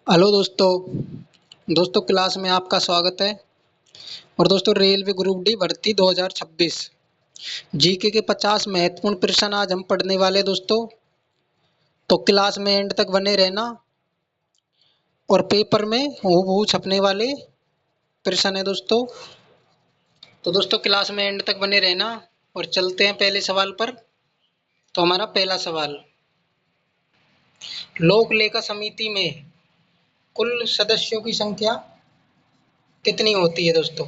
Hello दोस्तों class में आपका स्वागत है। और दोस्तों रेलवे ग्रुप डी भर्ती 2026 जीके के 50 महत्वपूर्ण प्रश्न आज हम पढ़ने वाले दोस्तों। तो क्लास में एंड तक बने रहना और पेपर में हूबहू छपने वाले प्रश्न है दोस्तों। तो दोस्तों क्लास में एंड तक बने रहना और चलते हैं पहले सवाल पर। तो हमारा पहला सवाल, लोक लेखा समिति में कुल सदस्यों की संख्या कितनी होती है दोस्तों?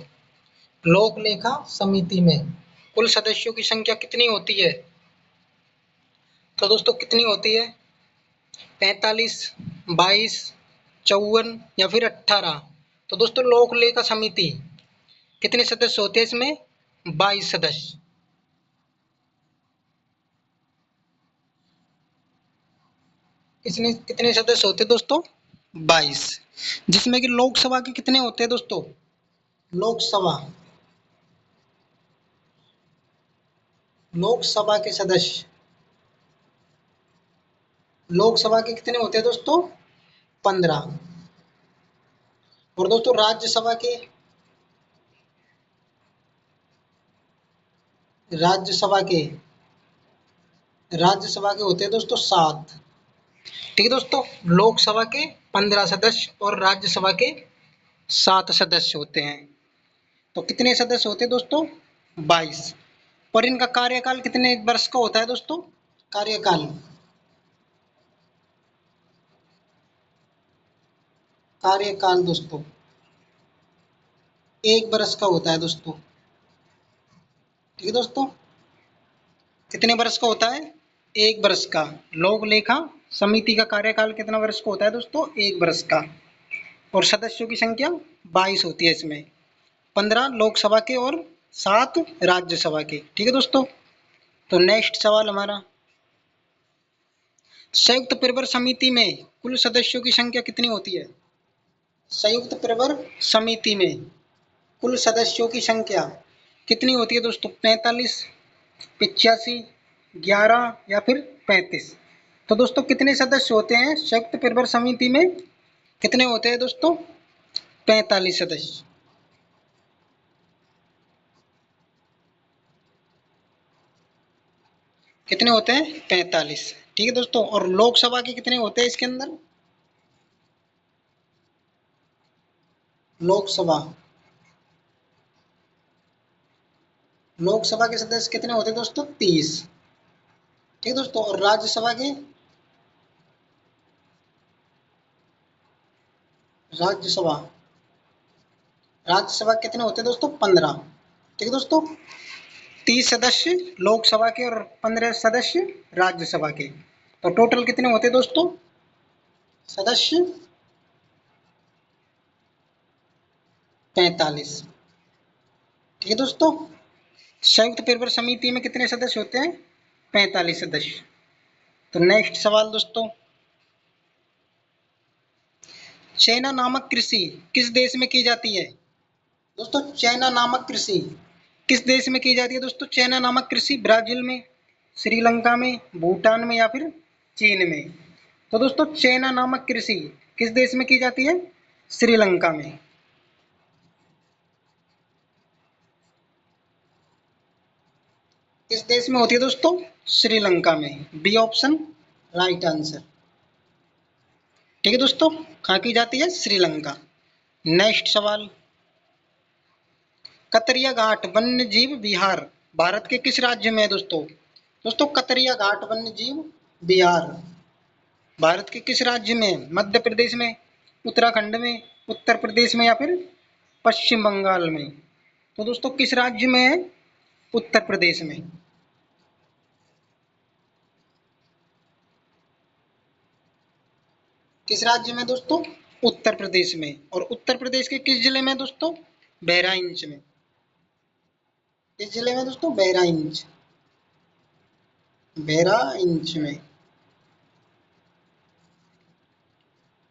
लोक लेखा समिति में कुल सदस्यों की संख्या कितनी होती है? तो दोस्तों कितनी होती है? 45, 22, 54 या फिर 18? तो दोस्तों लोक लेखा समिति कितने सदस्य होते हैं इसमें? 22 सदस्य। इसमें कितने सदस्य होते हैं दोस्तों? 22। जिसमें कि लोकसभा के कितने होते हैं दोस्तों? लोकसभा के सदस्य, लोकसभा के कितने होते हैं दोस्तों? 15। और दोस्तों राज्यसभा के होते हैं दोस्तों 7। ठीक है दोस्तों, लोकसभा के 15 सदस्य और राज्यसभा के 7 सदस्य होते हैं। तो कितने सदस्य होते हैं दोस्तों? 22। और इनका कार्यकाल कितने वर्ष का होता है दोस्तों? कार्यकाल दोस्तों 1 वर्ष का होता है दोस्तों। ठीक है दोस्तों, कितने वर्ष का होता है? 1 वर्ष का। लोक लेखा समिति का कार्यकाल कितना वर्ष का होता है दोस्तों? 1 वर्ष का। और सदस्यों की संख्या 22 होती है इसमें, 15 लोकसभा के और 7 राज्यसभा के। ठीक है दोस्तों, तो नेक्स्ट सवाल हमारा, संयुक्त प्रवर समिति में कुल सदस्यों की संख्या कितनी होती है? संयुक्त प्रवर समिति में कुल सदस्यों की संख्या कितनी होती है दोस्तों? 45, 85, 11 या फिर 35? तो दोस्तों कितने सदस्य होते हैं संयुक्त प्रवर समिति में? कितने होते हैं दोस्तों? 45 सदस्य। कितने होते हैं? 45। ठीक है दोस्तों, और लोकसभा के कितने होते हैं इसके अंदर? लोकसभा के सदस्य कितने होते हैं दोस्तों? 30। ठीक है दोस्तों, और राज्यसभा राज्यसभा कितने होते हैं दोस्तों? 15। ठीक है दोस्तों, 30 सदस्य लोकसभा के और 15 सदस्य राज्यसभा के। तो टोटल कितने होते हैं दोस्तों सदस्य? 45। ठीक है दोस्तों, संयुक्त प्रवर समिति में कितने सदस्य होते हैं? 45 सदस्य। तो नेक्स्ट सवाल दोस्तों, चाइना नामक कृषि किस देश में की जाती है? दोस्तों चाइना नामक कृषि किस देश में की जाती है दोस्तों? चाइना नामक कृषि ब्राजील में, श्रीलंका में, भूटान में या फिर चीन में? तो दोस्तों चाइना नामक कृषि किस देश में की जाती है? श्रीलंका में। किस देश में होती है दोस्तों? श्रीलंका में। B option right answer. ठीक है दोस्तों, कहाँ की जाती है? श्रीलंका। नेक्स्ट सवाल, कतरिया घाट वन्य जीव विहार भारत के किस राज्य में है दोस्तों? दोस्तों कतरिया घाट वन्य जीव विहार भारत के किस राज्य में? मध्य प्रदेश में, उत्तराखंड में, उत्तर प्रदेश में या फिर पश्चिम बंगाल में? तो दोस्तों किस राज्य में है? उत्तर प्रदेश में। किस राज्य में दोस्तों? उत्तर प्रदेश में। और उत्तर प्रदेश के किस जिले में दोस्तों? बहराइच में। किस जिले में दोस्तों? बहराइच में।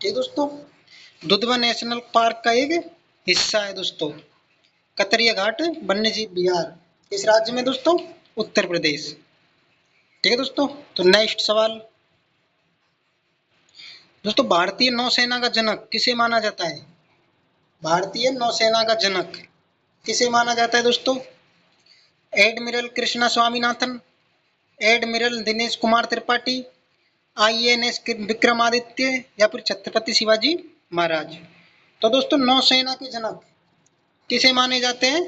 ठीक दोस्तों, दुधवा नेशनल पार्क का एक हिस्सा है दोस्तों कतरिया घाट वन्य जीव विहार। किस राज्य में दोस्तों? उत्तर प्रदेश। ठीक है दोस्तों, तो नेक्स्ट सवाल, दोस्तों भारतीय नौसेना का जनक किसे माना जाता है? भारतीय नौसेना का जनक किसे माना जाता है दोस्तों? Admiral Krishna Swaminathan, admiral Dinesh Kumar Tripathi, INS Vikramaditya या फिर छत्रपति शिवाजी महाराज। तो दोस्तों नौसेना के जनक किसे माने जाते हैं?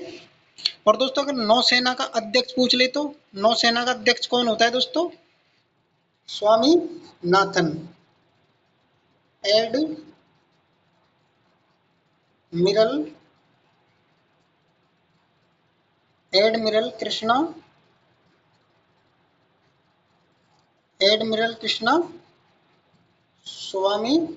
और दोस्तों अगर नौसेना का अध्यक्ष पूछ ले तो नौसेना का अध्यक्ष कौन होता है दोस्तों? Swaminathan, admiral admiral Krishna admiral Krishna Swaminathan.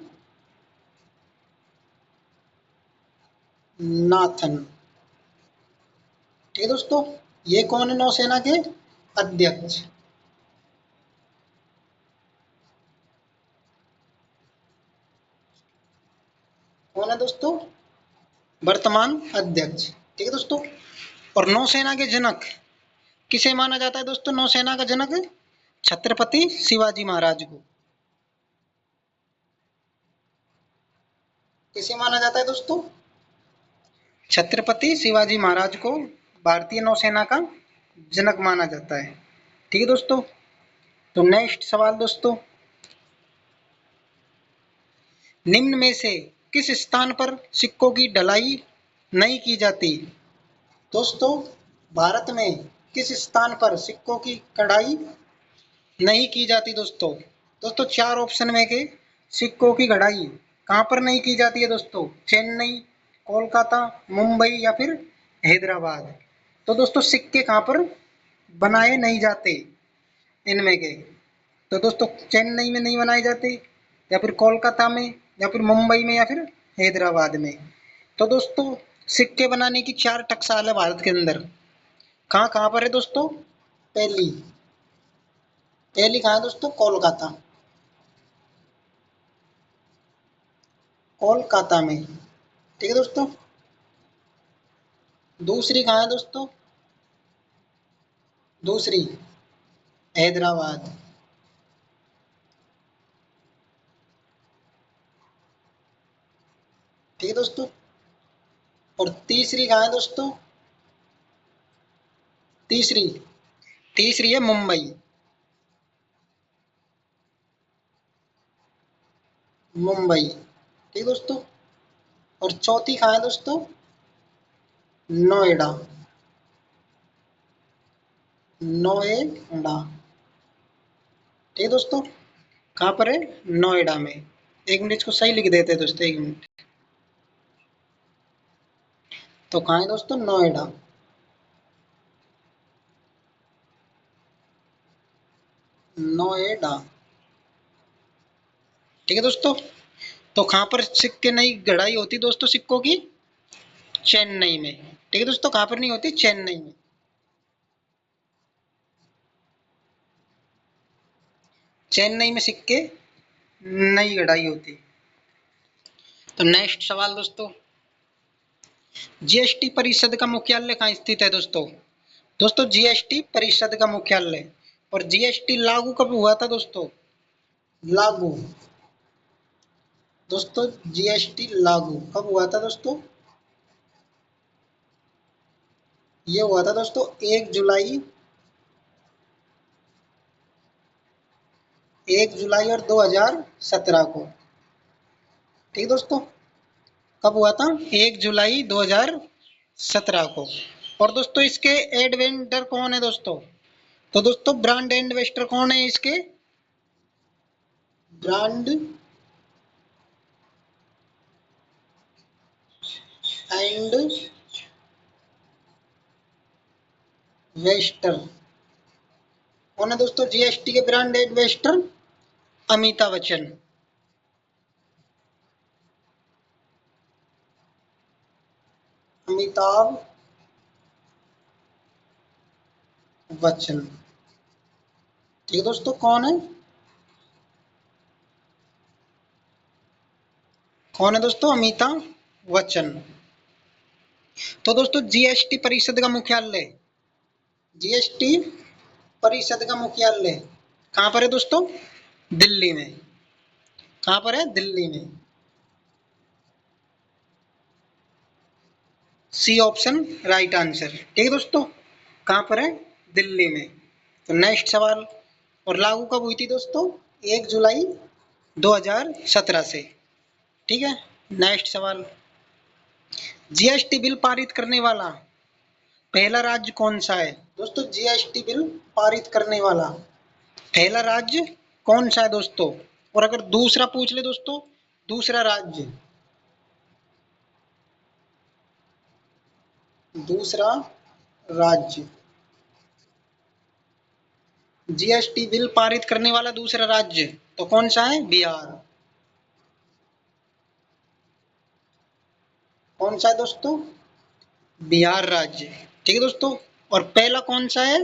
ठीक है दोस्तों, ये कौन है नौसेना के अध्यक्ष? कौन है दोस्तों? वर्तमान अध्यक्ष। ठीक है दोस्तों, और नौसेना के जनक किसे माना जाता है दोस्तों? नौसेना का जनक छत्रपति शिवाजी महाराज को। किसे माना जाता है दोस्तों? छत्रपति शिवाजी महाराज को भारतीय नौसेना का जनक माना जाता है। ठीक है दोस्तों, तो नेक्स्ट सवाल दोस्तों, निम्न में से किस स्थान पर सिक्कों की ढलाई नहीं की जाती? दोस्तों भारत में किस स्थान पर सिक्कों की कढ़ाई नहीं की जाती? दोस्तों दोस्तों चार ऑप्शन में के सिक्कों की कढ़ाई कहाँ पर नहीं की जाती है दोस्तों? चेन्नई, कोलकाता, मुंबई या फिर हैदराबाद। तो दोस्तों सिक्के कहाँ पर बनाए नहीं जाते इनमें के? तो दोस्तों चेन्नई में नहीं बनाए जाते, या फिर कोलकाता में, या फिर मुंबई में, या फिर हैदराबाद में। तो दोस्तों सिक्के बनाने की चार टकसाल है भारत के अंदर। कहाँ कहाँ पर है दोस्तों? पहली पहली कहाँ है दोस्तों? कोलकाता, कोलकाता में। ठीक है दोस्तों, दूसरी कहाँ है दोस्तों? दूसरी हैदराबाद। ठीक है दोस्तों, और तीसरी कहाँ है दोस्तों? तीसरी तीसरी है मुंबई, मुंबई। ठीक है दोस्तों, और चौथी कहाँ है दोस्तों? नोएडा, नोएडा। ठीक है दोस्तों, कहाँ पर है? नोएडा में। एक मिनट इसको सही लिख देते हैं दोस्तों, एक मिनट। तो कहाँ है दोस्तों? नोएडा। नोएडा। ठीक है दोस्तों, तो कहाँ पर सिक्के नई गढ़ाई होती दोस्तों सिक्कों की? चेन्नई में। ठीक है दोस्तों, कहाँ पर नहीं होती? चेन्नई में। चेन्नई में सिक्के नई गढ़ाई होती। तो नेक्स्ट सवाल दोस्तों, जीएसटी परिषद का मुख्यालय कहाँ स्थित है दोस्तों? दोस्तों जीएसटी परिषद का मुख्यालय, और जीएसटी लागू कब हुआ था दोस्तों? लागू दोस्तों, जीएसटी लागू कब हुआ था दोस्तों? ये हुआ था दोस्तों 1 जुलाई, 1 जुलाई और 2017 को। ठीक दोस्तों, कब हुआ था? 1 जुलाई 2017 को। और दोस्तों इसके एडवेंटर कौन है दोस्तों? तो दोस्तों ब्रांड इन्वेस्टर कौन है इसके? ब्रांड एंड वेस्टर कौन है दोस्तों? जीएसटी के ब्रांड इन्वेस्टर अमिताभ बच्चन। अमिताभ बच्चन। ठीक है दोस्तों, कौन है? कौन है दोस्तों? अमिताभ बच्चन। तो दोस्तों जीएसटी परिषद का मुख्यालय, जीएसटी परिषद का मुख्यालय कहाँ पर है दोस्तों? दिल्ली में। कहाँ पर है? दिल्ली में। C option right answer. ठीक है दोस्तों, कहाँ पर है? दिल्ली में। तो नेक्स्ट सवाल, और लागू कब हुई थी दोस्तों? 1 जुलाई 2017 से। ठीक है, नेक्स्ट सवाल, जीएसटी बिल पारित करने वाला पहला राज्य कौन सा है? दोस्तों जीएसटी बिल पारित करने वाला पहला राज्य कौन सा है दोस्तों? और अगर दूसरा पूछ ले दोस्तों, दूसरा राज्य, दूसरा राज्य जीएसटी बिल पारित करने वाला दूसरा राज्य तो कौन सा है? बिहार। कौन सा है दोस्तों? बिहार राज्य। ठीक है दोस्तों, और पहला कौन सा है?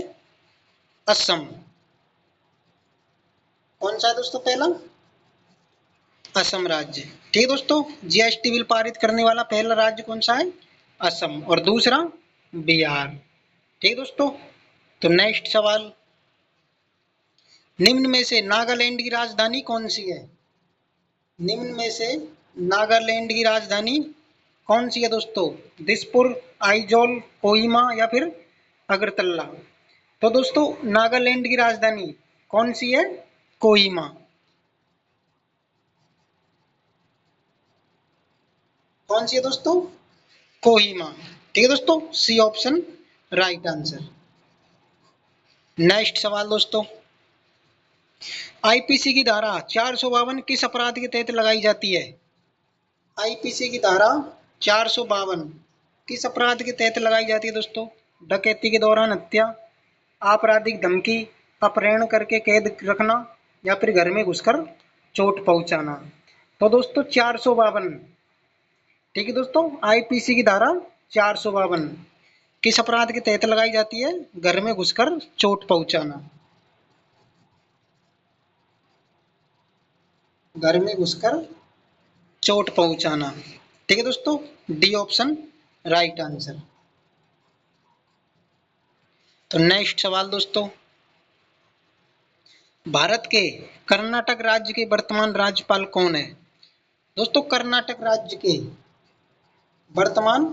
असम। कौन सा है दोस्तों पहला? असम राज्य। ठीक है दोस्तों, जीएसटी बिल पारित करने वाला पहला राज्य कौन सा है? असम, और दूसरा बिहार। ठीक है दोस्तों, तो नेक्स्ट सवाल, निम्न में से नागालैंड की राजधानी कौन सी है? निम्न में से नागालैंड की राजधानी कौन सी है दोस्तों? दिसपुर, आइजोल, कोहिमा या फिर अगरतला? तो दोस्तों नागालैंड की राजधानी कौन सी है? कोहिमा। कौन सी है दोस्तों? कोहिमा। ठीक है दोस्तों, C option right answer. Next सवाल दोस्तों, आईपीसी की धारा 452 किस अपराध के तहत लगाई जाती है? आईपीसी की धारा 452 किस अपराध के तहत लगाई जाती है दोस्तों? डकैती के दौरान हत्या, आपराधिक धमकी, अपहरण करके कैद रखना या फिर घर में घुसकर चोट पहुंचाना? तो दोस्तों 452, ठीक है दोस्तों, आईपीसी की धारा 452 किस अपराध के तहत लगाई जाती है? घर में घुसकर चोट पहुंचाना। घर में घुसकर चोट पहुंचाना। ठीक है दोस्तों, डी ऑप्शन राइट आंसर। तो नेक्स्ट सवाल दोस्तों, भारत के कर्नाटक राज्य के वर्तमान राज्यपाल कौन है? दोस्तों कर्नाटक राज्य के वर्तमान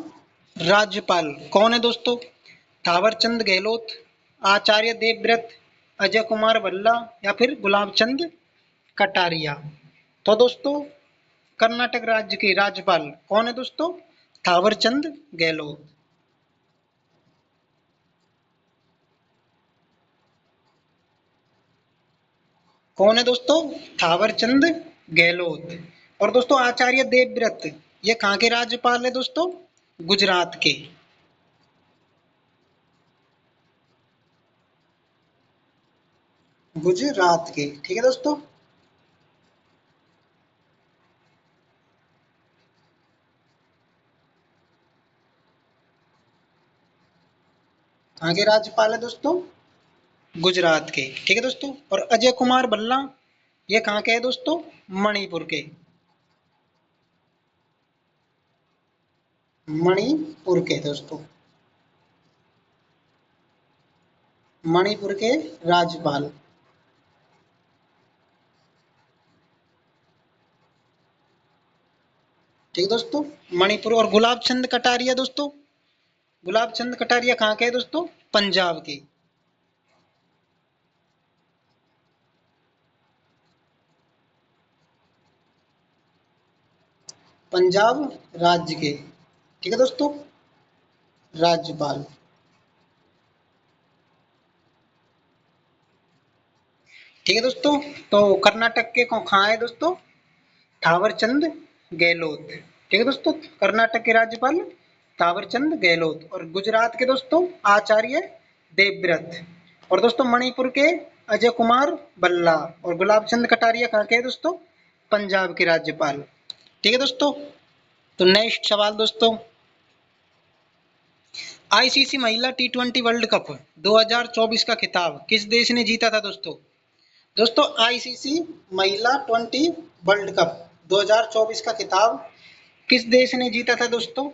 राज्यपाल कौन है दोस्तों? थावरचंद गहलोत, आचार्य देवव्रत, अजय कुमार भल्ला या फिर गुलाब चंद कटारिया? तो दोस्तों कर्नाटक राज्य के राज्यपाल कौन है दोस्तों? थावरचंद गहलोत। कौन है दोस्तों? थावरचंद गहलोत। और दोस्तों आचार्य देवव्रत ये कहाँ के राज्यपाल है दोस्तों? गुजरात के। गुजरात के। ठीक है दोस्तों, कहाँ के राज्यपाल है दोस्तों? गुजरात के। ठीक है दोस्तों, और अजय कुमार भल्ला ये कहाँ के है दोस्तों? मणिपुर के। मणिपुर के दोस्तों, मणिपुर के राज्यपाल। ठीक है दोस्तों, मणिपुर। और गुलाब चंद कटारिया दोस्तों, गुलाब चंद कटारिया कहाँ के है दोस्तों? पंजाब के। पंजाब राज्य के। ठीक है दोस्तों, राज्यपाल। ठीक है दोस्तों, तो कर्नाटक के कहाँ है दोस्तों? थावरचंद गहलोत। ठीक है दोस्तों, कर्नाटक के राज्यपाल थावरचंद गहलोत। और गुजरात के दोस्तों आचार्य देवव्रत। और दोस्तों मणिपुर के अजय कुमार भल्ला। और गुलाब चंद कटारिया कहाँ के हैं दोस्तों? पंजाब के राज्यपाल। ठीक है दोस्तों, तो नेक्स्ट सवाल दोस्तों, आईसीसी महिला टी20 वर्ल्ड कप 2024 का खिताब किस देश ने जीता था दोस्तों? दोस्तों आईसीसी महिला 20 वर्ल्ड कप 2024 का खिताब किस देश ने जीता था दोस्तों?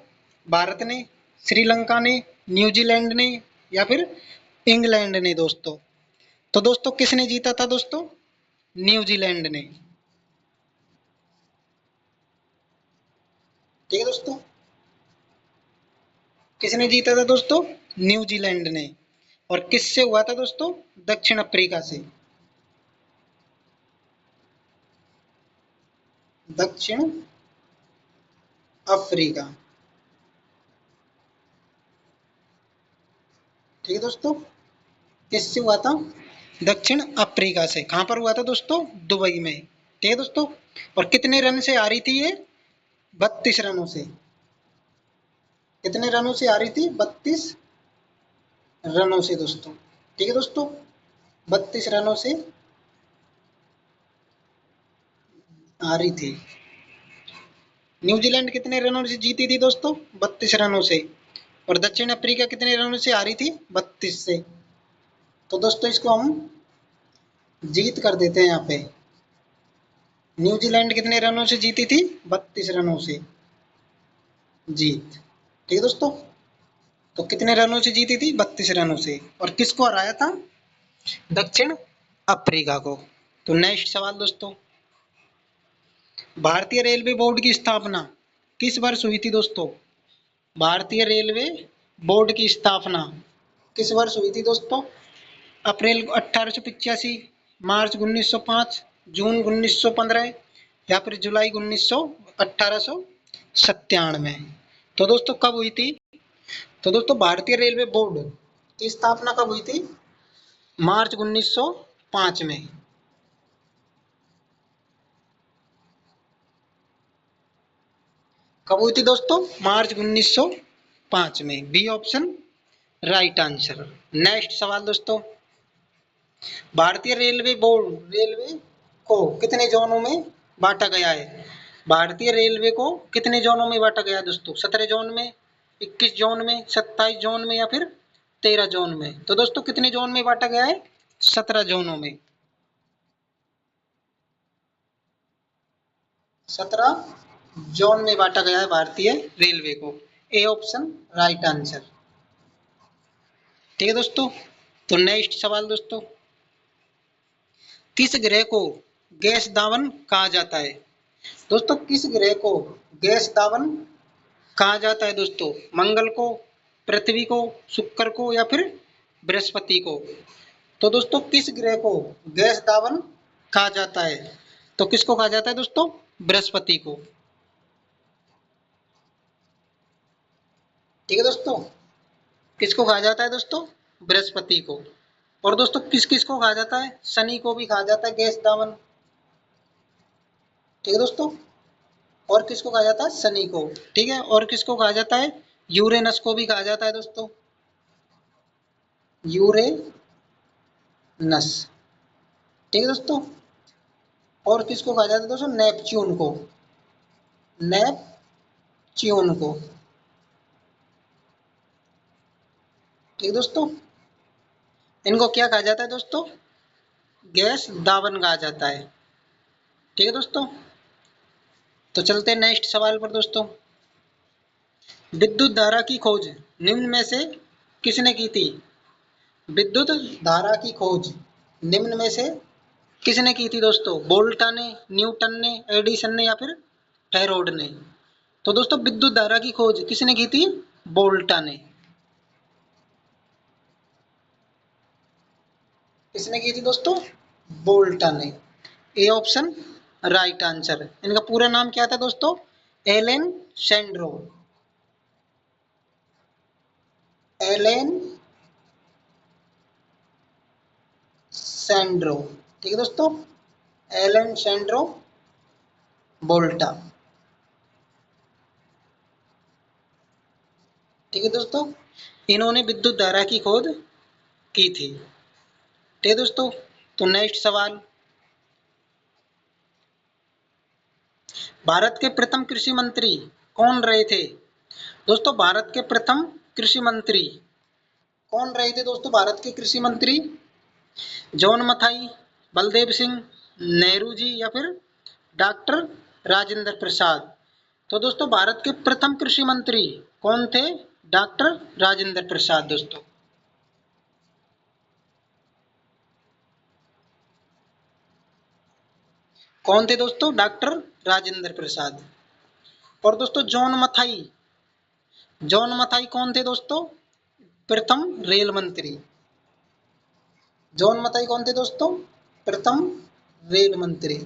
भारत ने, श्रीलंका ने, न्यूजीलैंड ने या फिर इंग्लैंड ने दोस्तों? तो दोस्तों किसने जीता था दोस्तों? न्यूजीलैंड ने। ठीक है दोस्तों। किसने जीता था दोस्तों? न्यूजीलैंड ने। और किससे हुआ था दोस्तों? दक्षिण अफ्रीका से। दक्षिण अफ्रीका। ठीक है दोस्तों। किससे हुआ था? दक्षिण अफ्रीका से। कहां पर हुआ था दोस्तों? दुबई में। ठीक है दोस्तों। और कितने रन से आ रही थी ये? 32 रनों से। कितने रनों से आ रही थी? 32 रनों से दोस्तों। ठीक है दोस्तों। 32 रनों से आ रही थी। न्यूजीलैंड कितने रनों से जीती थी दोस्तों? 32 रनों से। और दक्षिण अफ्रीका कितने रनों से आ रही थी? 32 से। तो दोस्तों इसको हम जीत कर देते हैं यहाँ पे। न्यूजीलैंड कितने रनों से जीती थी? 32 रनों से जीत। ठीक है दोस्तों। तो कितने रनों से जीती थी? 32 रनों से। और किसको हराया था? दक्षिण अफ्रीका को। तो नेक्स्ट सवाल दोस्तों, भारतीय रेलवे बोर्ड की स्थापना किस वर्ष हुई थी दोस्तों? भारतीय रेलवे बोर्ड की स्थापना किस वर्ष हुई थी दोस्तों? अप्रैल 1885, मार्च 1905, जून 1915 या फिर जुलाई 1897। तो दोस्तों कब हुई थी? तो दोस्तों भारतीय रेलवे बोर्ड की स्थापना कब हुई थी? मार्च 1905 में। कब हुई थी दोस्तों? मार्च 1905 में। B option right answer. Next सवाल दोस्तों, भारतीय रेलवे बोर्ड रेलवे को कितने जोनों में बांटा गया है? भारतीय रेलवे को कितने जोनों में बांटा गया है दोस्तों? 17 जोन में, 21 जोन में, 27 जोन में या फिर 13 जोन में? तो दोस्तों कितने जोन में बांटा गया है? 17 जोनों में। 17 जोन में बांटा गया है भारतीय रेलवे को। ए ऑप्शन राइट आंसर। ठीक है दोस्तों। तो नेक्स्ट सवाल दोस्तों, किस ग्रह को गैस दावन कहा जाता है? दोस्तों किस ग्रह को गैस दावन कहा जाता है दोस्तों? मंगल को, पृथ्वी को, शुक्र को या फिर बृहस्पति को? तो दोस्तों किस ग्रह को गैस दावन कहा जाता है? तो किसको कहा जाता है दोस्तों? बृहस्पति को। ठीक है दोस्तों। किसको कहा जाता है दोस्तों? बृहस्पति को। और दोस्तों किस किस को कहा जाता है? शनि को भी कहा जाता है गैस दावन। ठीक है दोस्तों। और किसको कहा जाता है? शनि को। ठीक है। और किसको कहा जाता है? यूरेनस को भी कहा जाता है दोस्तों। यूरेनस। ठीक है दोस्तों। और किसको कहा जाता है दोस्तों? नेपच्यून को। नेपच्यून को। ठीक है दोस्तों। इनको क्या कहा जाता है दोस्तों? गैस दावन कहा जाता है। ठीक है दोस्तों। तो चलते हैं नेक्स्ट सवाल पर दोस्तों, विद्युत धारा की खोज निम्न में से किसने की थी? विद्युत धारा की खोज निम्न में से किसने की थी दोस्तों? वोल्टा ने, न्यूटन ने, एडिसन ने या फिर फेरोड ने? तो दोस्तों विद्युत धारा की खोज किसने की थी? वोल्टा ने। किसने की थी दोस्तों? वोल्टा ने। A option right answer. इनका पूरा नाम क्या था दोस्तों? Alessandro. Alessandro. ठीक है दोस्तों। Alessandro Volta. ठीक है दोस्तों। इन्होंने विद्युत धारा की खोज की थी। ठीक है दोस्तों। तो नेक्स्ट सवाल, भारत के प्रथम कृषि मंत्री कौन रहे थे? दोस्तों भारत के प्रथम कृषि मंत्री कौन रहे थे दोस्तों? भारत के कृषि मंत्री जॉन मथाई, बलदेव सिंह, नेहरू जी या फिर डॉक्टर राजेंद्र प्रसाद? तो दोस्तों भारत के प्रथम कृषि मंत्री कौन थे? डॉक्टर राजेंद्र प्रसाद दोस्तों। कौन थे दोस्तों? डॉक्टर राजेंद्र प्रसाद। और दोस्तों जॉन मथाई कौन थे दोस्तों? प्रथम रेल मंत्री। जॉन मथाई कौन थे दोस्तों? प्रथम रेल मंत्री।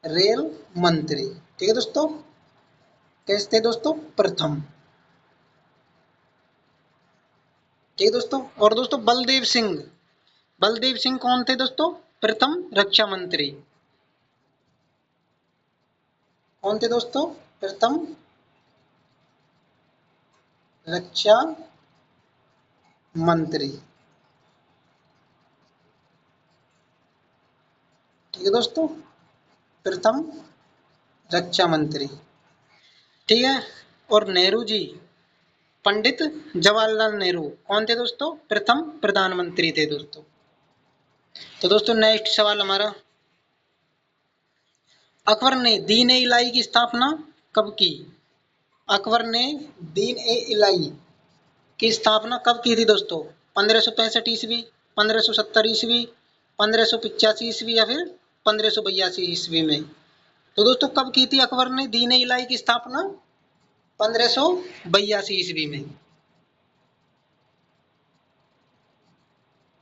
रेल मंत्री, ठीक है दोस्तों। कैसे थे दोस्तों? प्रथम, ठीक है दोस्तों। और दोस्तों बलदेव सिंह कौन थे दोस्तों? प्रथम रक्षा मंत्री। कौन थे दोस्तों? प्रथम रक्षा मंत्री, ठीक है दोस्तों। प्रथम रक्षा मंत्री, ठीक है। और नेहरू जी, पंडित जवाहरलाल नेहरू कौन थे दोस्तों? प्रथम प्रधानमंत्री थे दोस्तों। तो दोस्तों नेक्स्ट सवाल हमारा, अकबर ने दीन ए इलाही की स्थापना कब की? अकबर ने दीन ए इलाही की स्थापना कब की थी दोस्तों? 1565 ईस्वी, 1570 ईस्वी, 1585 ईस्वी या फिर 1582 ईस्वी में? तो दोस्तों कब की थी अकबर ने दीन ए इलाही की स्थापना? 1582 ईस्वी में।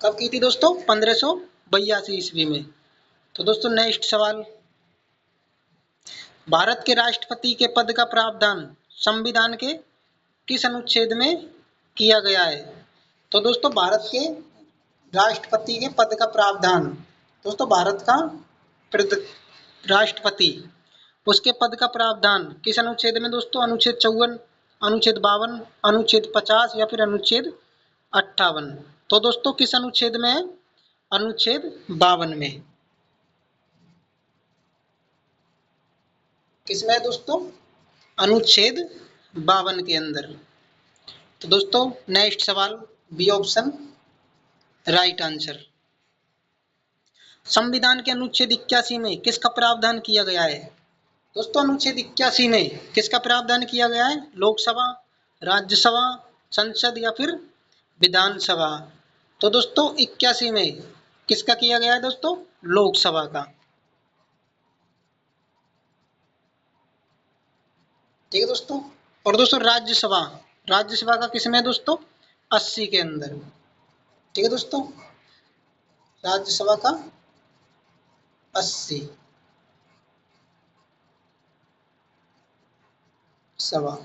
कब की थी दोस्तों? 1582 ईस्वी में। तो दोस्तों नेक्स्ट सवाल, भारत के राष्ट्रपति के पद का प्रावधान संविधान के किस अनुच्छेद में किया गया है? तो दोस्तों भारत के राष्ट्रपति के पद का प्रावधान, दोस्तों भारत का राष्ट्रपति, उसके पद का प्रावधान किस अनुच्छेद में दोस्तों? अनुच्छेद 54, अनुच्छेद 52, अनुच्छेद 50 या फिर अनुच्छेद 58? तो दोस्तों किस अनुच्छेद में है? अनुच्छेद 52 में। किसमें है दोस्तों? अनुच्छेद 52 के अंदर। तो दोस्तों नेक्स्ट सवाल, बी ऑप्शन राइट आंसर। संविधान के अनुच्छेद 81 में किसका प्रावधान किया गया है? दोस्तों अनुच्छेद 81 में किसका प्रावधान किया गया है? लोकसभा, राज्यसभा, संसद या फिर विधानसभा? तो दोस्तों 81 में किसका किया गया है दोस्तों? लोकसभा का, ठीक है दोस्तों। और दोस्तों राज्यसभा का किसमें है दोस्तों? 80 के अंदर, ठीक है दोस्तों। राज्यसभा का 80 सभा,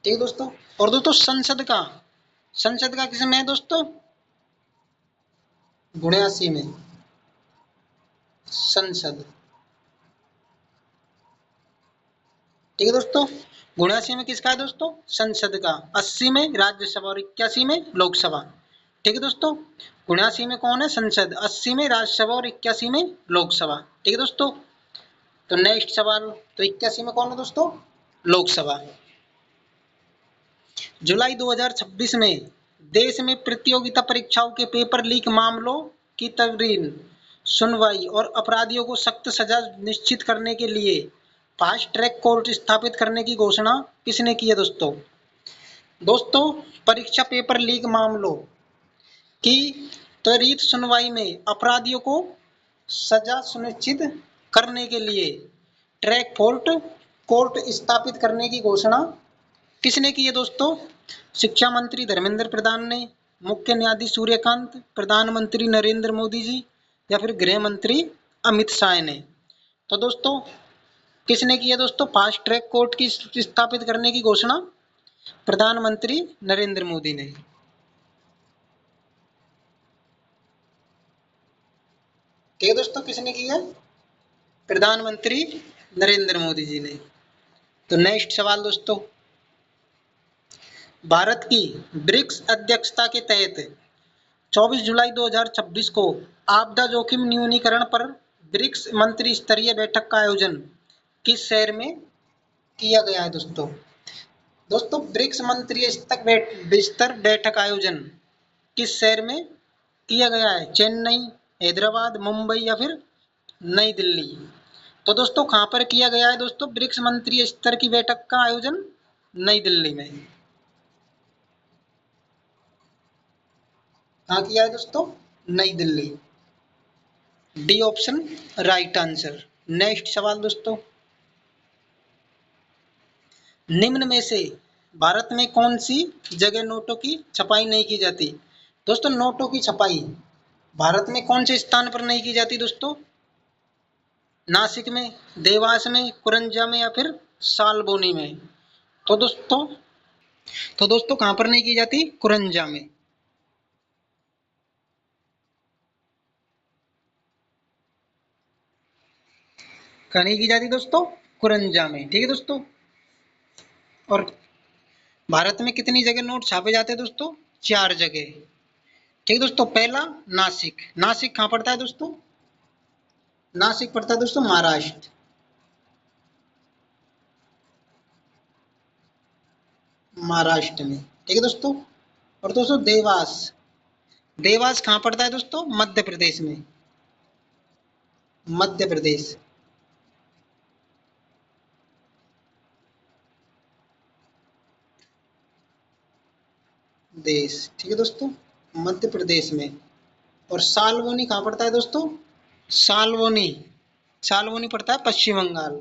ठीक है दोस्तों। और दोस्तों संसद का किसमें है दोस्तों? 79 में संसद, ठीक है दोस्तों। 79 में किसका है दोस्तों? संसद का। 80 में राज्यसभा और 81 में लोकसभा, ठीक है दोस्तों। 79 में कौन है? संसद, 80 में राज्यसभा और 81 में लोकसभा, ठीक है दोस्तों। तो नेक्स्ट सवाल, तो 81 में कौन है दोस्तों? लोकसभा। जुलाई 2026 में देश में प्रतियोगिता परीक्षाओं के पेपर लीक मामलों की त्वरित सुनवाई और अपराधियों को सख्त सजा निश्चित करने के लिए फास्ट ट्रैक कोर्ट स्थापित करने की घोषणा किसने की है दोस्तों? दोस्तों परीक्षा पेपर लीक मामलों की त्वरित सुनवाई में अपराधियों को सजा सुनिश्चित करने के लिए ट्रैक कोर्ट स्थापित करने की घोषणा किसने की है दोस्तों? शिक्षा मंत्री धर्मेंद्र प्रधान ने, मुख्य न्यायाधीश सूर्यकांत, प्रधानमंत्री नरेंद्र मोदी जी या फिर गृह मंत्री अमित शाह ने? तो दोस्तों किसने की है दोस्तों फास्ट ट्रैक कोर्ट की स्थापित करने की घोषणा? प्रधानमंत्री नरेंद्र मोदी ने, ठीक है दोस्तों। किसने की है? प्रधानमंत्री नरेंद्र मोदी जी ने। तो नेक्स्ट सवाल दोस्तों, भारत की ब्रिक्स अध्यक्षता के तहत 24 जुलाई 2026 को आपदा जोखिम न्यूनीकरण पर ब्रिक्स मंत्री स्तरीय बैठक का आयोजन किस शहर में किया गया है दोस्तों? दोस्तों ब्रिक्स मंत्री स्तर बैठक आयोजन किस शहर में किया गया है? चेन्नई, हैदराबाद, मुंबई या फिर नई दिल्ली? तो दोस्तों कहां पर किया गया है दोस्तों ब्रिक्स मंत्री स्तर की बैठक का आयोजन? नई दिल्ली में। कहाँ किया है दोस्तों? नई Delhi. D option right answer. Next सवाल दोस्तों, निम्न में से भारत में कौन सी जगह नोटों की छपाई नहीं की जाती? दोस्तों नोटों की छपाई भारत में कौन से स्थान पर नहीं की जाती दोस्तों? नासिक में, देवास में, कुरंजा में या फिर सालबोनी में? तो दोस्तों कहां पर नहीं की जाती? कुरंजा में। कहाँ नहीं की जाती दोस्तों? कुरंजा में। ठीक है दोस्तों। और भारत में कितनी जगह नोट छापे जाते हैं दोस्तों? 4 जगह। ठीक है दोस्तों। पहला नासिक। नासिक कहाँ पड़ता है दोस्तों? नासिक पड़ता है दोस्तों महाराष्ट्र। महाराष्ट्र में। ठीक है दोस्तों। और दोस्तों देवास। देवास कहाँ पड़ता है दोस्तों? मध्य प्रदेश में। मध्य प्रदेश। देश। ठीक है दोस्तों। मध्य प्रदेश में। और सालबोनी कहाँ पड़ता है दोस्तों? सालबोनी। सालबोनी पड़ता है पश्चिम बंगाल।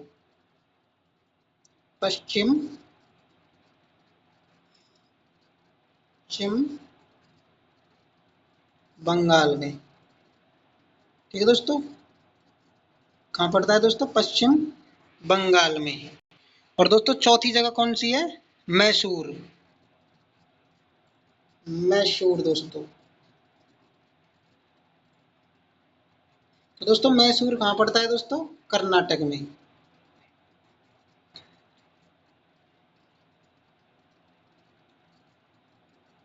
पश्चिम पश्चिम बंगाल में। ठीक है दोस्तों। कहाँ पड़ता है दोस्तों? पश्चिम बंगाल में। और दोस्तों चौथी जगह कौन सी है? मैसूर। मैसूर दोस्तों। तो दोस्तों मैसूर कहाँ पड़ता है दोस्तों? कर्नाटक में।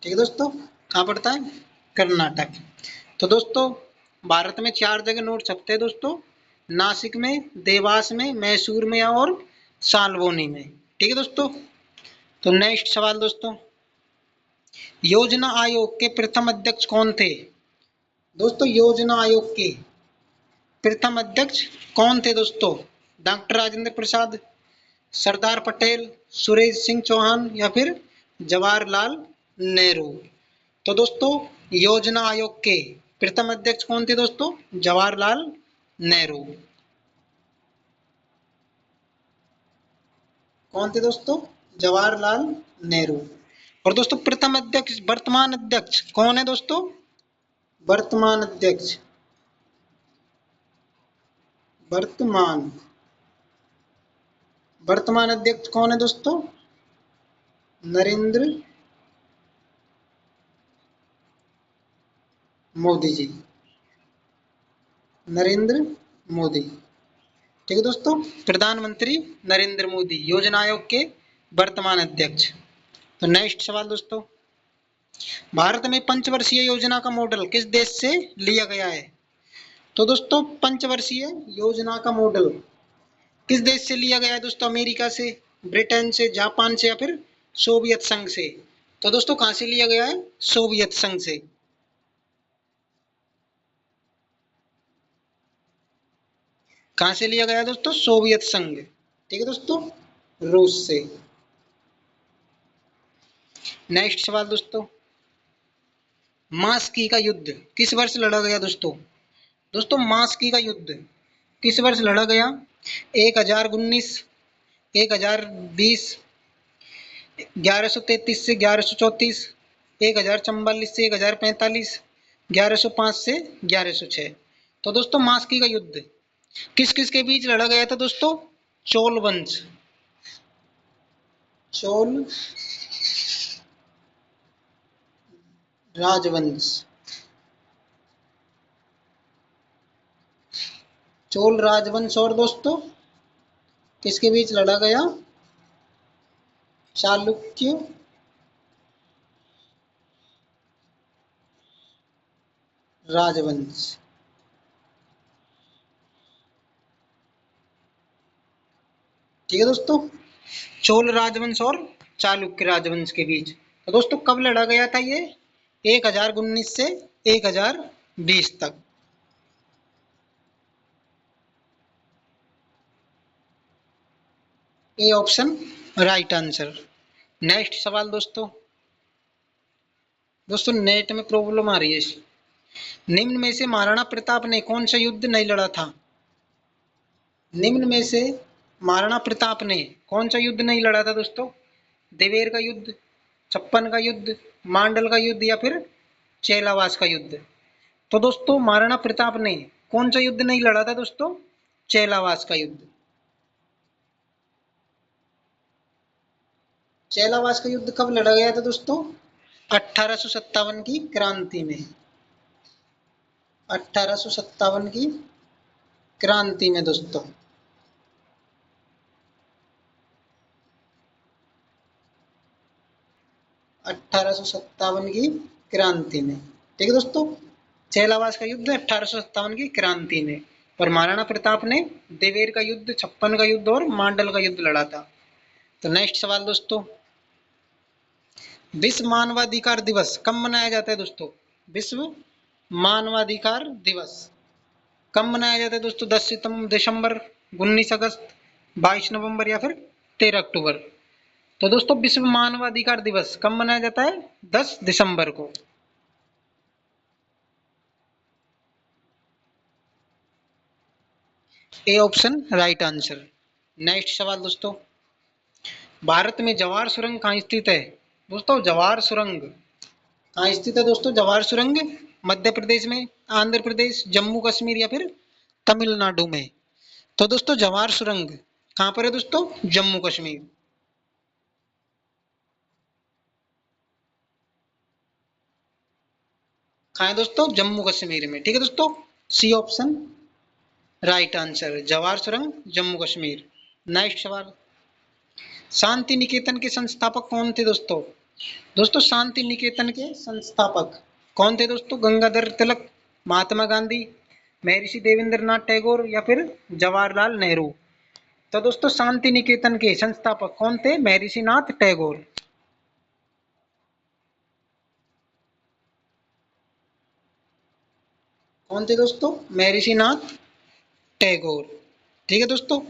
ठीक है दोस्तों। कहाँ पड़ता है? कर्नाटक। तो दोस्तों भारत में 4 जगह नोट छपते हैं दोस्तों। नासिक में, देवास में, मैसूर में और सालबोनी में। ठीक है दोस्तों। तो नेक्स्ट सवाल दोस्तों, योजना आयोग के प्रथम अध्यक्ष कौन थे? दोस्तों योजना आयोग के प्रथम अध्यक्ष कौन थे दोस्तों? डॉक्टर राजेंद्र प्रसाद, सरदार पटेल, सुरेश सिंह चौहान या फिर जवाहरलाल नेहरू? तो दोस्तों योजना आयोग के प्रथम अध्यक्ष कौन थे दोस्तों? जवाहरलाल नेहरू। कौन थे दोस्तों? जवाहरलाल नेहरू। और दोस्तों प्रथम अध्यक्ष, वर्तमान अध्यक्ष कौन है दोस्तों? वर्तमान अध्यक्ष, वर्तमान वर्तमान अध्यक्ष कौन है दोस्तों? नरेंद्र मोदी जी। नरेंद्र मोदी। ठीक है दोस्तों। प्रधानमंत्री नरेंद्र मोदी योजना आयोग के वर्तमान अध्यक्ष। तो नेक्स्ट सवाल दोस्तों, भारत में पंचवर्षीय योजना का मॉडल किस देश से लिया गया है? तो दोस्तों पंचवर्षीय योजना का मॉडल किस देश से लिया गया है दोस्तों? अमेरिका से, ब्रिटेन से, जापान से या फिर सोवियत संघ से? तो दोस्तों कहां से लिया गया है? सोवियत संघ से। कहां से लिया गया दोस्तों? सोवियत संघ। ठीक है दोस्तों। रूस से। नेक्स्ट सवाल दोस्तों, मास्की का युद्ध किस वर्ष लड़ा गया दोस्तों? दोस्तों मास्की का युद्ध किस वर्ष लड़ा गया? 1019, 1020, 1133 से 1134, 1044 से 1045, 1105 से 1106? तो दोस्तों मास्की का युद्ध किस किस के बीच लड़ा गया था दोस्तों? चोल वंश, चोल राजवंश, चोल राजवंश और दोस्तों किसके बीच लड़ा गया? चालुक्य राजवंश। ठीक है दोस्तों। चोल राजवंश और चालुक्य राजवंश के बीच। तो दोस्तों कब लड़ा गया था ये? 1019 से 1020 तक। ए ऑप्शन राइट आंसर। नेक्स्ट सवाल दोस्तों, दोस्तों नेट में प्रॉब्लम आ रही है। निम्न में से महाराणा प्रताप ने कौन सा युद्ध नहीं लड़ा था? निम्न में से महाराणा प्रताप ने कौन सा युद्ध नहीं लड़ा था दोस्तों? देवेर का युद्ध, छप्पन का युद्ध, मांडल का युद्ध या फिर चेलावास का युद्ध? तो दोस्तों महाराणा प्रताप ने कौन सा युद्ध नहीं लड़ा था दोस्तों? चेलावास का युद्ध। चेलावास का युद्ध कब लड़ा गया था दोस्तों? 1857 की क्रांति में। 1857 की क्रांति में दोस्तों। 1857 की क्रांति में। ठीक है दोस्तों, चेलावास का युद्ध 1857 की क्रांति में, और महाराणा प्रताप ने देवेर का युद्ध, छप्पन का युद्ध और मांडल का युद्ध लड़ा था। तो नेक्स्ट सवाल दोस्तों, विश्व मानवाधिकार दिवस कब मनाया जाता है दोस्तों? विश्व मानवाधिकार दिवस कब मनाया जाता है दोस्तों? 10 दिसंबर, 19 अगस्त, 22 नवंबर या फिर 13 अक्टूबर? तो दोस्तों विश्व मानवाधिकार दिवस कब मनाया जाता है? 10 दिसंबर को। ए ऑप्शन राइट आंसर। नेक्स्ट सवाल दोस्तों, भारत में जवाहर सुरंग कहाँ स्थित है? दोस्तों जवाहर सुरंग कहाँ स्थित है दोस्तों? जवाहर सुरंग मध्य प्रदेश में, आंध्र प्रदेश, जम्मू कश्मीर या फिर तमिलनाडु में? तो दोस्तों जवाहर सुरंग कहाँ पर है दोस्तों? जम्मू कश्मीर। कहाँ है दोस्तों? जम्मू कश्मीर में। ठीक है दोस्तों, C option right answer, Jawahar सुरंग जम्मू कश्मीर। नेक्स्ट सवाल, शांति निकेतन के संस्थापक कौन थे दोस्तों? दोस्तों शांति निकेतन के संस्थापक कौन थे दोस्तों? गंगाधर तिलक, महात्मा गांधी, महर्षि देवेंद्रनाथ टैगोर या फिर जवाहरलाल नेहरू? तो दोस्तों शांति निकेतन के संस्थापक कौन थे? महर्षि नाथ टैगोर। कौन थे दोस्तों? महर्षि नाथ टैगोर। ठीक है दोस्तों,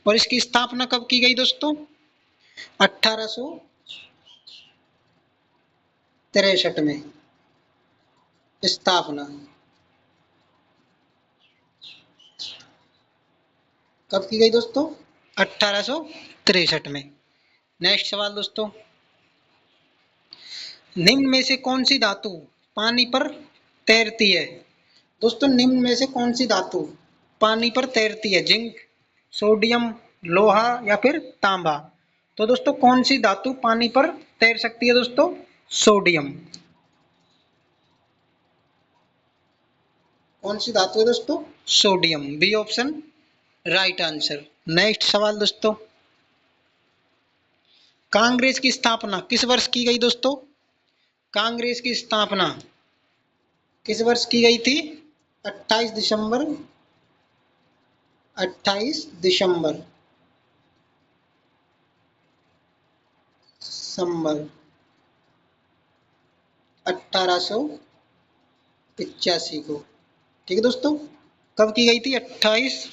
और इसकी स्थापना कब की गई दोस्तों? 1863 में स्थापना। कब की गई दोस्तों? 1863 में। नेक्स्ट सवाल दोस्तों, निम्न में से कौन सी धातु पानी पर तैरती है? दोस्तों निम्न में से कौन सी धातु पानी पर तैरती है? जिंक, सोडियम, लोहा या फिर तांबा? तो दोस्तों कौन सी धातु पानी पर तैर सकती है दोस्तों? सोडियम। कौन सी धातु है दोस्तों? Sodium. B option right answer. Next सवाल दोस्तों, कांग्रेस की स्थापना किस वर्ष की गई दोस्तों? कांग्रेस की स्थापना किस वर्ष की गई थी? 28 दिसंबर, 28 दिसंबर दिसंबर 1885 को। ठीक है दोस्तों, कब की गई थी? 28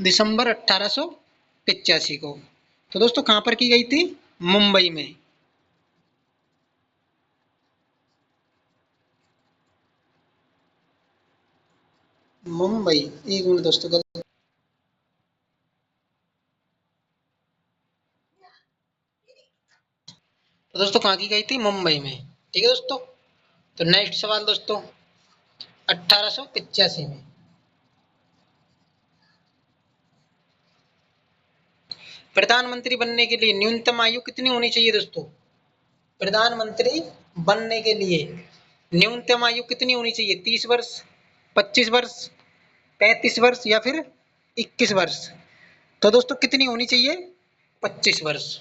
दिसंबर 1885 को। तो दोस्तों कहां पर की गई थी? मुंबई में। मुंबई, एक मिनट दोस्तों, तो दोस्तों कहाँ की गई थी? मुंबई में। ठीक है दोस्तों, तो नेक्स्ट सवाल दोस्तों, 1885 में प्रधानमंत्री बनने के लिए न्यूनतम आयु कितनी होनी चाहिए दोस्तों? प्रधानमंत्री बनने के लिए न्यूनतम आयु कितनी होनी चाहिए? 30 वर्ष, 25 वर्ष, 35 वर्ष या फिर 21 वर्ष? तो दोस्तों कितनी होनी चाहिए? 25 वर्ष।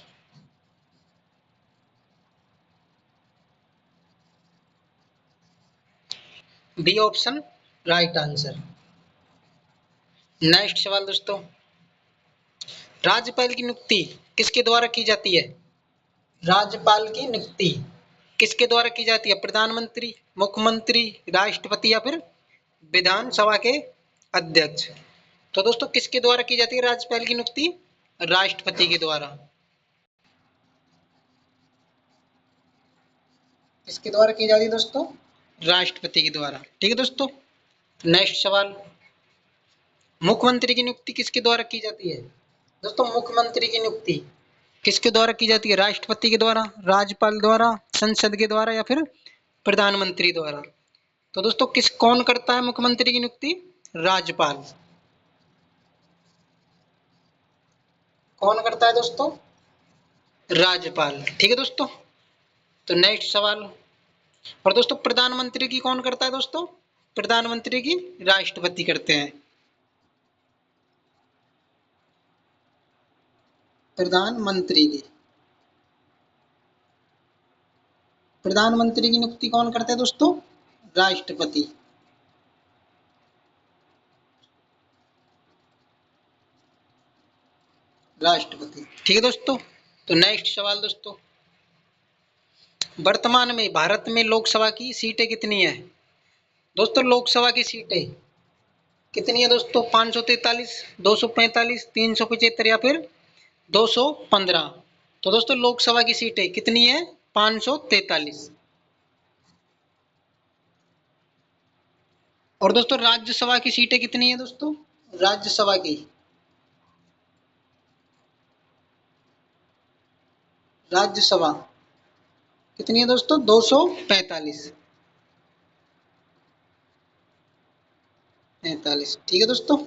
B option right answer. Next सवाल दोस्तों, राज्यपाल की नियुक्ति किसके द्वारा की जाती है? राज्यपाल की नियुक्ति किसके द्वारा की जाती है? प्रधानमंत्री, मुख्यमंत्री, राष्ट्रपति या फिर विधानसभा के अध्यक्ष? तो दोस्तों किसके द्वारा की जाती है राज्यपाल की नियुक्ति? राष्ट्रपति के द्वारा। किसके द्वारा की जाती है दोस्तों? राष्ट्रपति के द्वारा। ठीक है दोस्तों। नेक्स्ट सवाल, मुख्यमंत्री की नियुक्ति किसके द्वारा की जाती है? दोस्तों मुख्यमंत्री की नियुक्ति किसके द्वारा की जाती है? राष्ट्रपति के द्वारा, राज्यपाल द्वारा, संसद के द्वारा या फिर प्रधानमंत्री द्वारा? तो दोस्तों कौन करता है मुख्यमंत्री की नियुक्ति? राज्यपाल। कौन करता है दोस्तों? राज्यपाल। ठीक है दोस्तों। तो नेक्स्ट सवाल, और दोस्तों प्रधानमंत्री की कौन करता है दोस्तों? प्रधानमंत्री की राष्ट्रपति करते हैं। प्रधानमंत्री की नियुक्ति कौन करते हैं दोस्तों? राष्ट्रपति। ठीक है दोस्तों। तो नेक्स्ट सवाल दोस्तों, वर्तमान में भारत में लोकसभा की सीटें कितनी है? दोस्तों लोकसभा की सीटें कितनी है दोस्तों? 543, 245, 375 या फिर 215? तो दोस्तों लोकसभा की सीटें कितनी है? 543। और दोस्तों राज्यसभा की सीटें कितनी है दोस्तों? राज्यसभा की राज्यसभा कितनी है दोस्तों? 245। ठीक है दोस्तों।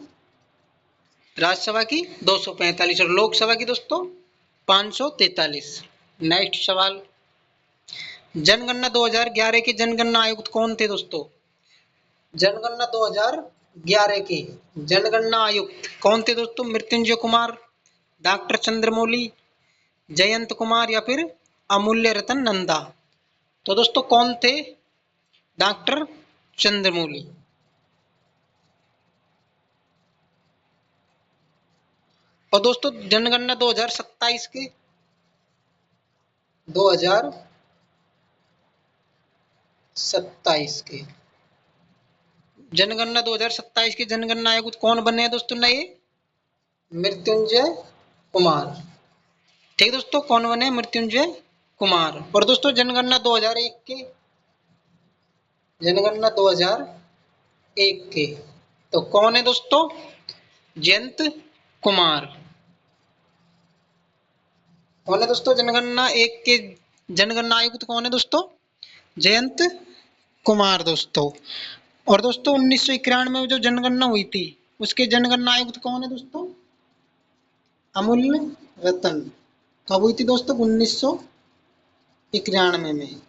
राज्यसभा की 245 और लोकसभा की दोस्तों 543। नेक्स्ट सवाल, जनगणना 2011 के जनगणना आयुक्त कौन थे दोस्तों? जनगणना 2011 के जनगणना आयुक्त कौन थे दोस्तों? मृत्युंजय कुमार, डॉक्टर चंद्रमौली, जयंत कुमार या फिर अमूल्य रतन नंदा? तो दोस्तों कौन थे? डॉक्टर चंद्रमौली। और दोस्तों जनगणना 2027 के 2027 के जनगणना 2027 के जनगणना आयुक्त कौन बने हैं दोस्तों? नए मृत्युंजय कुमार। ठीक दोस्तों, कौन बने? मृत्युंजय कुमार। और दोस्तों जनगणना 2001 के तो कौन है दोस्तों? जयंत कुमार। कौन है दोस्तों? जनगणना 1 के जनगणना आयुक्त कौन है दोस्तों? जयंत कुमार दोस्तों। और दोस्तों 1991 में जो जनगणना हुई थी उसके जनगणना आयुक्त कौन है दोस्तों? अमूल्य रतन। कब हुई थी दोस्तों? 1991 में।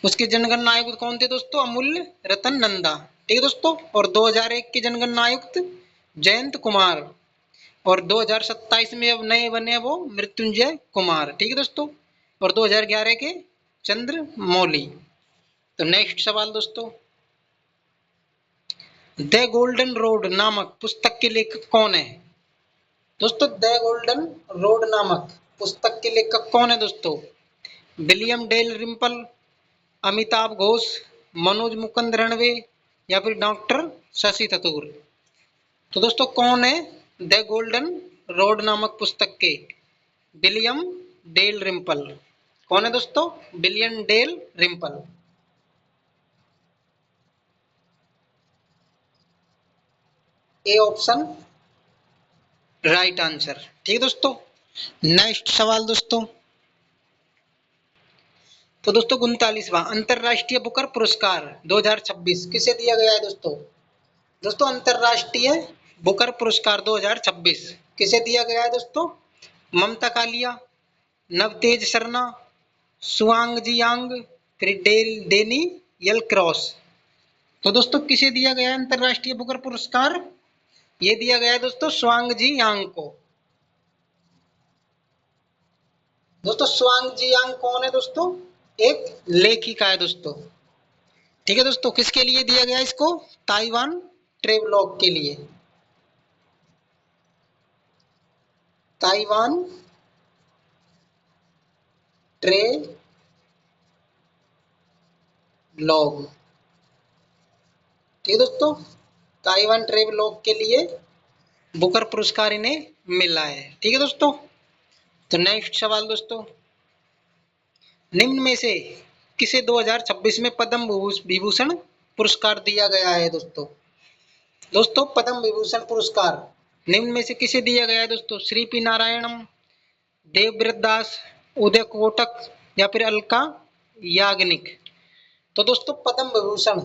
उसके जनगणना आयुक्त कौन थे दोस्तों? अमूल्य रतन नंदा। ठीक है दोस्तों। और 2001 के जनगणना आयुक्त जयंत कुमार। और 2027 में अब नए बने वो मृत्युंजय कुमार। ठीक है दोस्तों। और 2011 के चंद्रमौली। तो नेक्स्ट सवाल दोस्तों, द गोल्डन रोड नामक पुस्तक के लेखक कौन है? दोस्तों द गोल्डन रोड नामक पुस्तक के लेखक कौन है दोस्तों? William del Rimple, Amitabh Ghosh, Manoj Mukund runway या फिर डॉक्टर शशि थरूर? तो दोस्तों कौन है द गोल्डन रोड नामक पुस्तक के? William Dalrymple. कौन है दोस्तों? William Dalrymple. A option right answer. ठीक है दोस्तों। नेक्स्ट सवाल दोस्तों, तो दोस्तों 39वां अंतरराष्ट्रीय बुकर पुरस्कार 2026 किसे दिया गया है दोस्तों? दोस्तों अंतरराष्ट्रीय बुकर पुरस्कार 2026 किसे दिया गया है दोस्तों? ममता कालिया, नवतेज सरना, सुआंग यांग, फिर डेनी यल क्रॉस? तो दोस्तों किसे दिया गया है अंतरराष्ट्रीय बुकर पुरस्कार? ये दिया गया है दोस्तों स्वांग यांग को। दोस्तों स्वांग यांग कौन है दोस्तों? एक लेखिका है दोस्तों। ठीक है दोस्तों, किसके लिए दिया गया इसको? ताइवान ट्रेवलॉग के लिए। Taiwan travelogue. ठीक है दोस्तों, ताइवान ट्रेवलॉग के लिए बुकर पुरस्कार इन्हें मिला है। ठीक है दोस्तों। तो नेक्स्ट सवाल दोस्तों, निम्न में से किसे 2026 में पद्म विभूषण पुरस्कार दिया गया है दोस्तों? दोस्तों पद्म विभूषण पुरस्कार निम्न में से किसे दिया गया है दोस्तों? श्री पी नारायणम, देवव्रत दास, उदय कोटक या फिर अलका याग्निक। तो दोस्तों पद्म विभूषण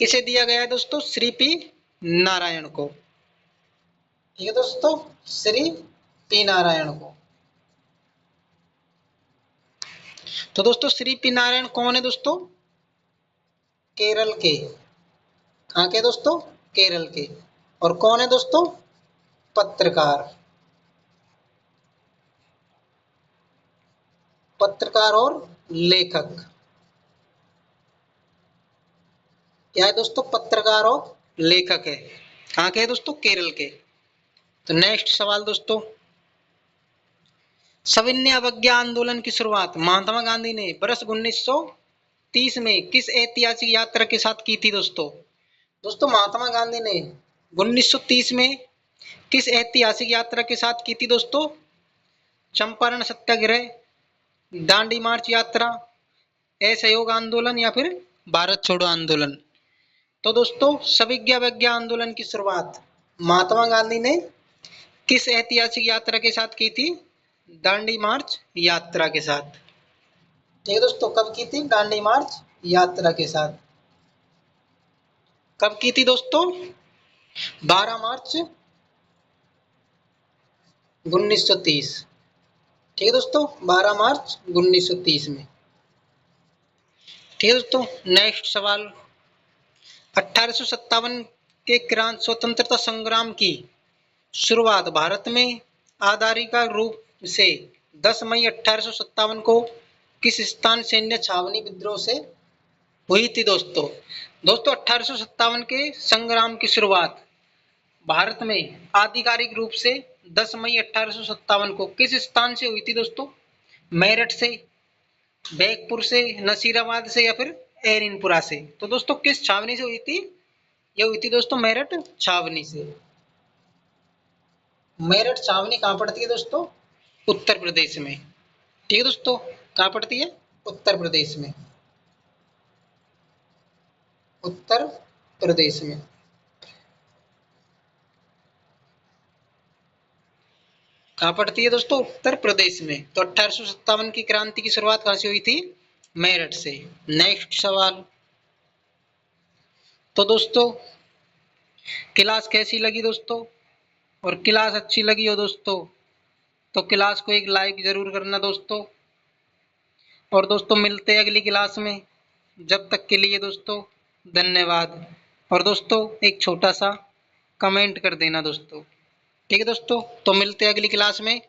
किसे दिया गया है दोस्तों? श्री पी नारायण को। ठीक है दोस्तों, श्री पी नारायण को। तो दोस्तों श्री पी नारायण कौन है दोस्तों? केरल के। कहाँ के दोस्तों? केरल के। और कौन है दोस्तों? पत्रकार। पत्रकार और लेखक। क्या है दोस्तों? पत्रकार और लेखक है। कहाँ के है दोस्तों? केरल के। तो नेक्स्ट सवाल दोस्तों, सविनय अवज्ञा आंदोलन की शुरुआत महात्मा गांधी ने वर्ष 1930 में किस ऐतिहासिक यात्रा के साथ की थी दोस्तों? दोस्तों महात्मा गांधी ने 1930 में किस ऐतिहासिक यात्रा के साथ की थी दोस्तों? चंपारण सत्याग्रह, दांडी मार्च यात्रा, असहयोग आंदोलन या फिर भारत छोड़ो आंदोलन। तो दोस्तों सविनय अवज्ञा आंदोलन की शुरुआत महात्मा गांधी ने किस ऐतिहासिक यात्रा के साथ की थी? दांडी मार्च यात्रा के साथ। ठीक है दोस्तों, कब की थी? दांडी मार्च यात्रा के साथ। कब की थी दोस्तों? 12 मार्च 1930। ठीक है दोस्तों, 12 मार्च 1930 में। ठीक है दोस्तों, नेक्स्ट सवाल, 1857 के क्रांति स्वतंत्रता संग्राम की शुरुआत भारत में आधिकारिक रूप से 10 मई 1857 को किस स्थान सैन्य छावनी विद्रोह से हुई थी दोस्तों? दोस्तों 1857 के संग्राम की शुरुआत भारत में आधिकारिक रूप से 10 मई 1857 को किस स्थान से हुई थी दोस्तों? मेरठ से, बैकपुर से, नसीराबाद से या फिर एरिनपुरा से। तो दोस्तों किस छावनी से हुई थी? ये हुई थी दोस्तों मेरठ छावनी से। मेरठ छावनी कहाँ पड़ती है दोस्तों? उत्तर प्रदेश में। ठीक है दोस्तों, कहाँ पड़ती है? उत्तर प्रदेश में। उत्तर प्रदेश में। कहाँ पड़ती है दोस्तों? उत्तर प्रदेश में। तो 1857 की क्रांति की शुरुआत कहाँ से हुई थी? मेरठ से। नेक्स्ट सवाल, तो दोस्तों क्लास कैसी लगी दोस्तों? और क्लास अच्छी लगी हो दोस्तों तो क्लास को एक लाइक जरूर करना दोस्तों। और दोस्तों मिलते हैं अगली क्लास में, जब तक के लिए दोस्तों धन्यवाद। और दोस्तों एक छोटा सा कमेंट कर देना दोस्तों। ठीक है दोस्तों, तो मिलते हैं अगली क्लास में।